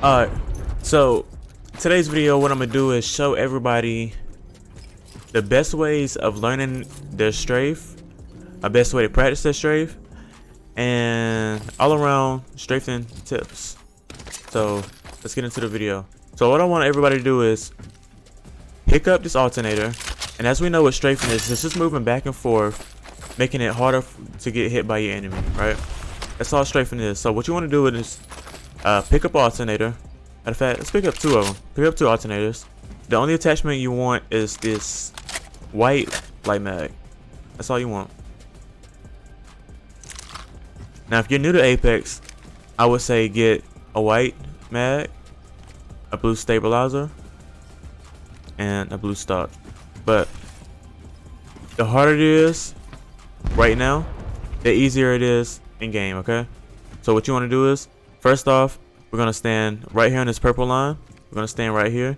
Alright, so today's video, what I'm gonna do is show everybody the best ways of learning their strafe, a best way to practice their strafe, and all around strafing tips. So let's get into the video. So what I want everybody to do is pick up this alternator, and as we know what strafing is, it's just moving back and forth, making it harder to get hit by your enemy, right? That's all strafing is. So what you want to do is pick up alternator. Matter of fact, let's pick up two of them. Pick up two alternators. The only attachment you want is this white light mag. That's all you want. Now, if you're new to Apex, I would say get a white mag, a blue stabilizer, and a blue stock. But the harder it is right now, the easier it is in game, okay? So what you want to do is, first off, we're going to stand right here on this purple line. We're going to stand right here.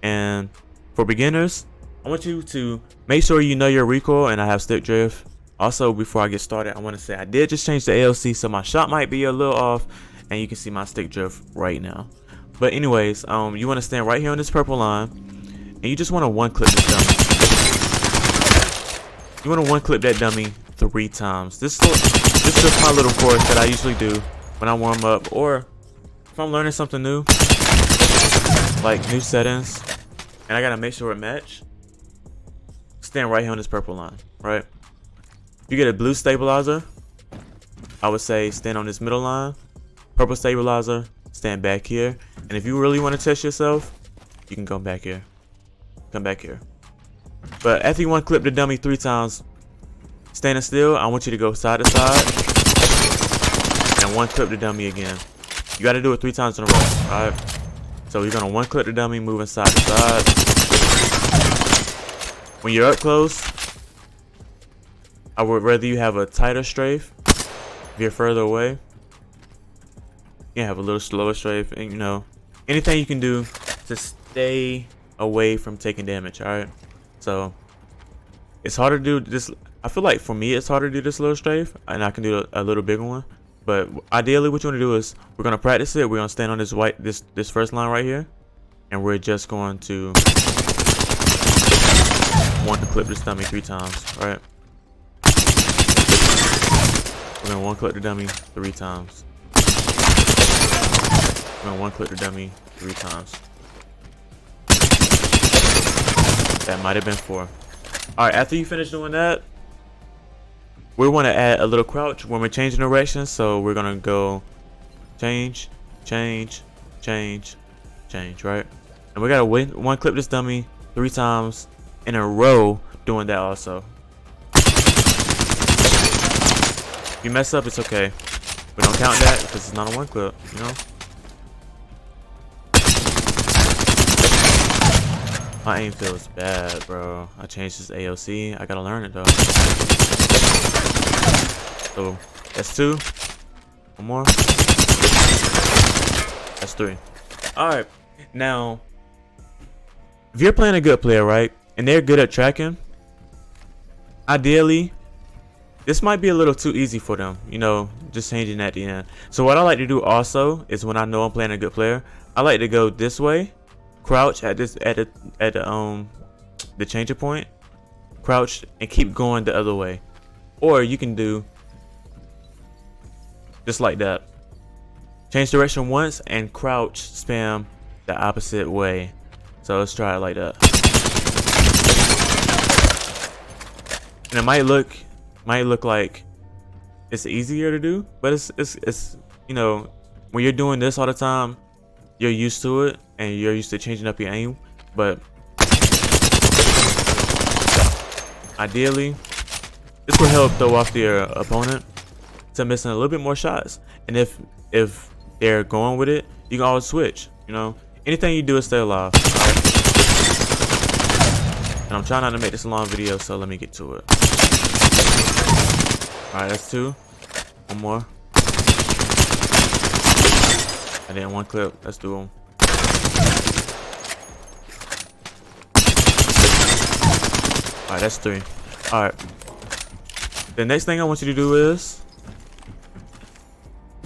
And for beginners, I want you to make sure you know your recoil, and I have stick drift. Also, before I get started, I want to say I did just change the ALC, so my shot might be a little off, and you can see my stick drift right now. But anyways, you want to stand right here on this purple line, and you just want to one clip this dummy. You want to one clip that dummy 3 times. This is just my little course that I usually do when I warm up, or if I'm learning something new, like new settings, and I gotta make sure it match. Stand right here on this purple line, right? If you get a blue stabilizer, I would say stand on this middle line. Purple stabilizer, stand back here. And if you really want to test yourself, you can come back here. Come back here. But after you want to clip the dummy 3 times, standing still, I want you to go side to side and one clip the dummy again. You got to do it 3 times in a row. Alright. So you're going to one clip the dummy, moving side to side. When you're up close, I would rather you have a tighter strafe. If you're further away, you can have a little slower strafe, and you know, anything you can do to stay away from taking damage. Alright. So it's harder to do this. I feel like for me it's harder to do this little strafe, and I can do a little bigger one. But ideally, what you want to do is we're gonna practice it. We're gonna stand on this this first line right here, and we're just going to want to clip this dummy 3 times. All right. We're gonna one clip the dummy 3 times. We're gonna one clip the dummy 3 times. That might have been 4. All right. After you finish doing that, we want to add a little crouch when we're changing direction. So we're gonna go change, change, change, change, right? And we gotta one clip this dummy 3 times in a row, doing that also. If you mess up, it's okay. We don't count that because it's not a one clip, you know. My aim feels bad, bro. I changed this AOC. I gotta learn it though. So that's 2. One more. That's 3. Alright. Now, if you're playing a good player, right, and they're good at tracking, ideally, this might be a little too easy for them, you know, just changing at the end. So what I like to do also is, when I know I'm playing a good player, I like to go this way, crouch at the changer point, crouch, and keep going the other way. Or you can do just like that. Change direction once and crouch spam the opposite way. So let's try it like that. And it might look like it's easier to do, but it's you know, when you're doing this all the time, you're used to it and you're used to changing up your aim. But ideally, this will help throw off your opponent to missing a little bit more shots. And if they're going with it, you can always switch. You know, anything you do is stay alive. Right? And I'm trying not to make this a long video, so let me get to it. All right, that's 2. One more. And then one clip. Let's do them. All right, that's 3. All right. The next thing I want you to do is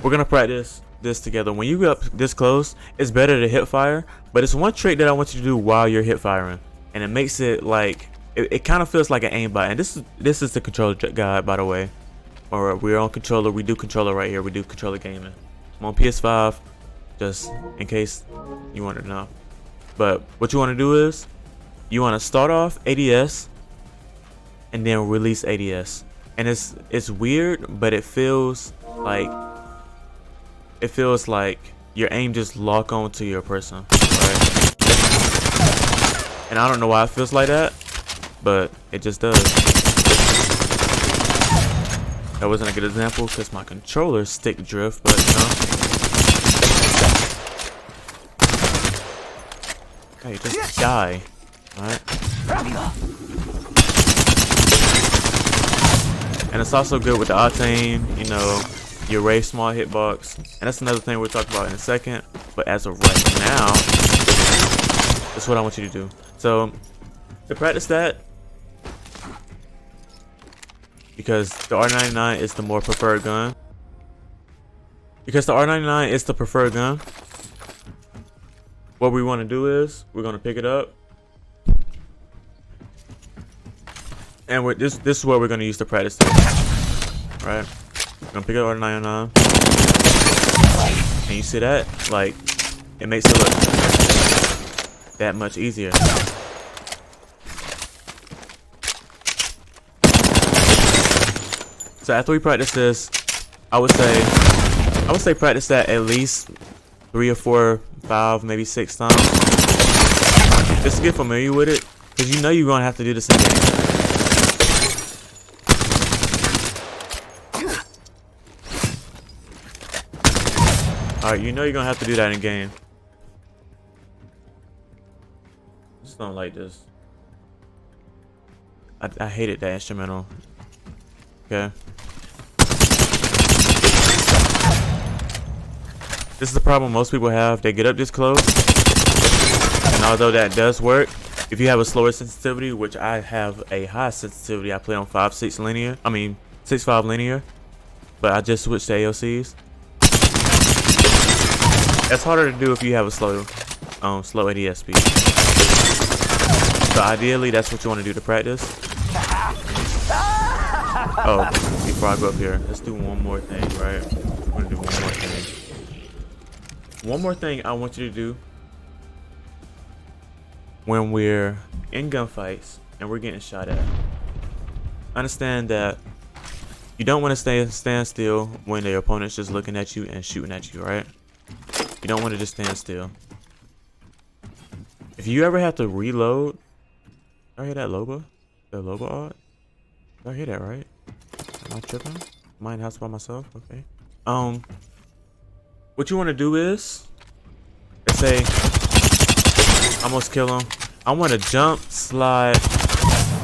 we're gonna practice this together. When you get up this close, it's better to hip fire, but it's one trick that I want you to do while you're hip firing, and it makes it like it kind of feels like an aimbot. And this is the controller guide, by the way. Or we're on controller. We do controller right here. We do controller gaming. I'm on PS5, just in case you want to know. But what you want to do is you want to start off ADS and then release ADS. And it's weird, but it feels like your aim just lock on to your person, right? And I don't know why it feels like that, but it just does. That wasn't a good example because my controller stick drift, but you know. Hey, just die. Alright. And it's also good with the octane, you know, your Wraith small hitbox. And that's another thing we'll talk about in a second. But as of right now, that's what I want you to do. So, to practice that, because the R99 is the more preferred gun. What we want to do is we're going to pick it up, and this is what we're going to use to practice this. Right? We're going to pick up R99, and you see that? Like, it makes it look that much easier. So after we practice this, I would say practice that at least 3 or 4, 5, maybe 6 times. Just to get familiar with it, because you know you're gonna have to do this in game. Alright, you know you're gonna have to do that in game. I just don't like this. I hated that instrumental. Okay. This is the problem most people have. They get up this close, and although that does work, if you have a slower sensitivity, which I have a high sensitivity, I play on 5.6 linear. I mean 6.5 linear, but I just switched to AOCs. That's harder to do if you have a slow ADS speed. So ideally, that's what you want to do to practice. Oh, before I go up here, let's do one more thing, right? We're gonna do one more thing. One more thing I want you to do when we're in gunfights and we're getting shot at. Understand that you don't want to stand still when the opponent's just looking at you and shooting at you, right? You don't want to just stand still. If you ever have to reload, I hear that Loba? The Loba art? Did I hear that right? Am I tripping? Am I in the house by myself? Okay. What you want to do is, let's say, almost kill him. I want to jump, slide,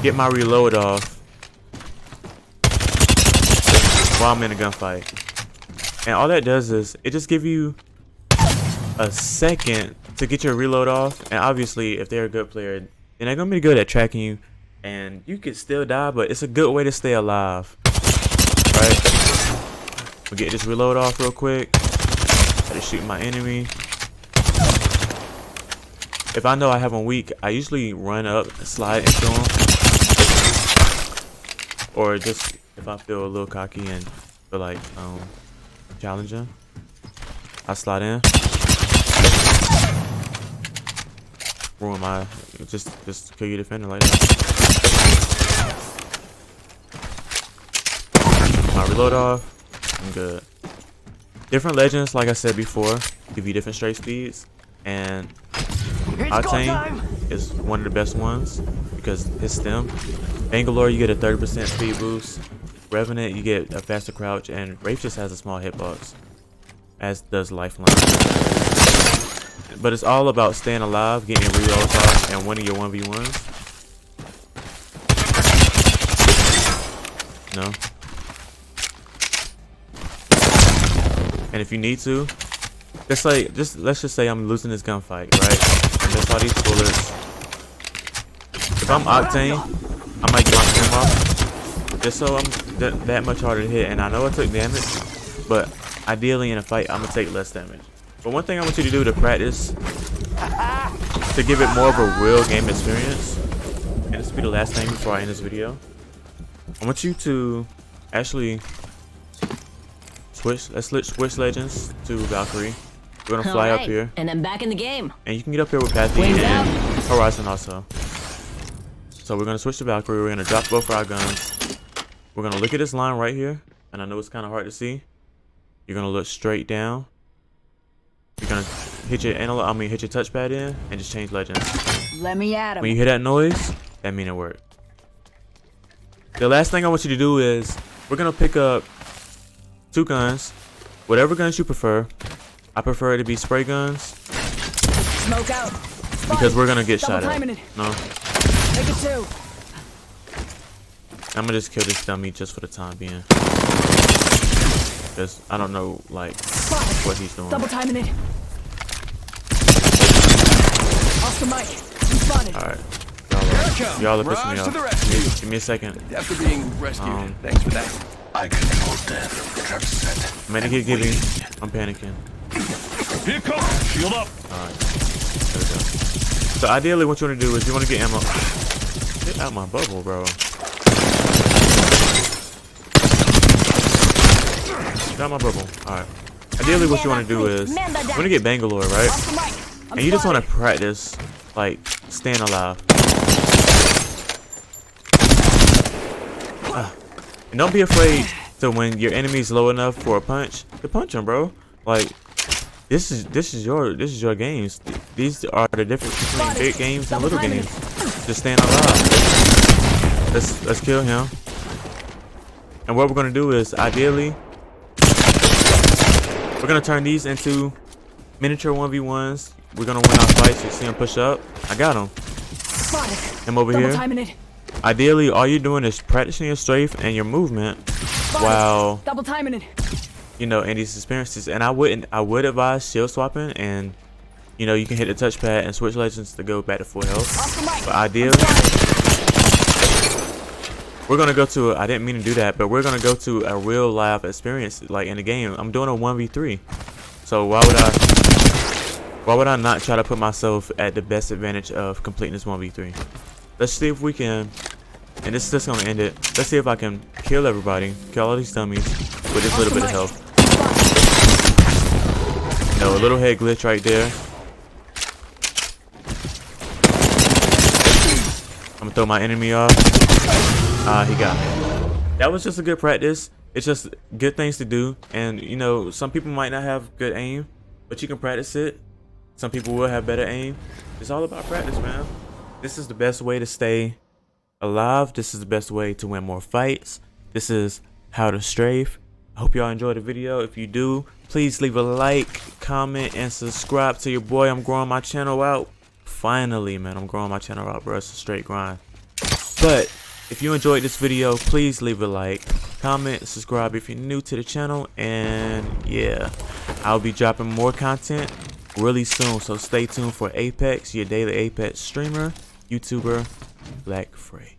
get my reload off while I'm in a gunfight. And all that does is, it just gives you a second to get your reload off. And obviously, if they're a good player, then they're going to be good at tracking you. And you could still die, but it's a good way to stay alive. Right? We'll get this reload off real quick. Try to shoot my enemy. If I know I have him weak, I usually run up, slide into him. Or just if I feel a little cocky and feel like challenging, I slide in. Ruin my just kill your defender like that. My reload off, I'm good. Different legends, like I said before, give you different straight speeds, and Octane is one of the best ones because his stem. Bangalore, you get a 30% speed boost. Revenant, you get a faster crouch, and Wraith just has a small hitbox, as does Lifeline. But it's all about staying alive, getting your reloads off, and winning your 1v1s. No. And if you need to, let's just say I'm losing this gunfight, right? And that's all these bullets. If I'm Octane, I might get my stem off, just so I'm that much harder to hit. And I know I took damage, but ideally in a fight, I'm gonna take less damage. But one thing I want you to do to practice, to give it more of a real game experience, and this will be the last thing before I end this video, I want you to actually switch. Let's switch legends to Valkyrie. We're gonna fly up here, and I'm back in the game. and you can get up here with Pathy and Horizon also. So we're gonna switch to Valkyrie. We're gonna drop both our guns. We're gonna look at this line right here, and I know it's kind of hard to see. You're gonna look straight down. You're gonna hit your hit your touchpad in, and just change legends. Let me at him. When you hear that noise, that means it worked. The last thing I want you to do is we're gonna pick up 2 guns, whatever guns you prefer. I prefer it to be spray guns. Smoke out. Because we're gonna get shot at. It. No. Take it 2. I'm gonna just kill this dummy just for the time being. Because I don't know like what he's doing. Double timing it. Off the mic. Spotted. Alright. Y'all are pissing me off. Give me a second. After being rescued, thanks for that. I control death. Trap set. Medikit giving. I'm panicking. Here comes. Shield up. Alright. There we go. So ideally what you want to do is you want to get ammo. Get out my bubble, bro. Get out my bubble. Alright. Ideally what you want to do is you want to get Bangalore, right? And you just want to practice like staying alive. And don't be afraid to when your enemy's low enough for a punch to punch him, bro. Like this is your games. These are the difference between big games and little games. Just staying alive. Let's kill him. And what we're gonna do is ideally we're gonna turn these into miniature 1v1s. We're gonna win our fights. You see him push up. I got him. Him over here. Ideally, all you're doing is practicing your strafe and your movement while double timing it. You know, in these experiences. And I would advise shield swapping, and you know, you can hit the touchpad and switch legends to go back to full health. But ideally, we're gonna go to I didn't mean to do that, but we're gonna go to a real live experience like in the game. I'm doing a 1v3. So why would I not try to put myself at the best advantage of completing this 1v3? Let's see if we can, and this is just gonna end it. Let's see if I can kill everybody, kill all these dummies with this little bit of health. No, a little head glitch right there. I'm gonna throw my enemy off. He got me. That was just a good practice. It's just good things to do, and you know, some people might not have good aim, but you can practice it. Some people will have better aim. It's all about practice, man. This is the best way to stay alive. This is the best way to win more fights. This is how to strafe. I hope y'all enjoyed the video. If you do, please leave a like, comment, and subscribe to your boy. I'm growing my channel out. Finally, man, I'm growing my channel out, bro. It's a straight grind. But if you enjoyed this video, please leave a like, comment, subscribe if you're new to the channel. And yeah, I'll be dropping more content really soon. So stay tuned for Apex, your daily Apex streamer, YouTuber, Black Frey.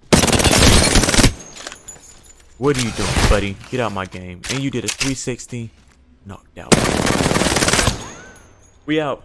What are you doing, buddy? Get out my game. And you did a 360. Knocked out. We out.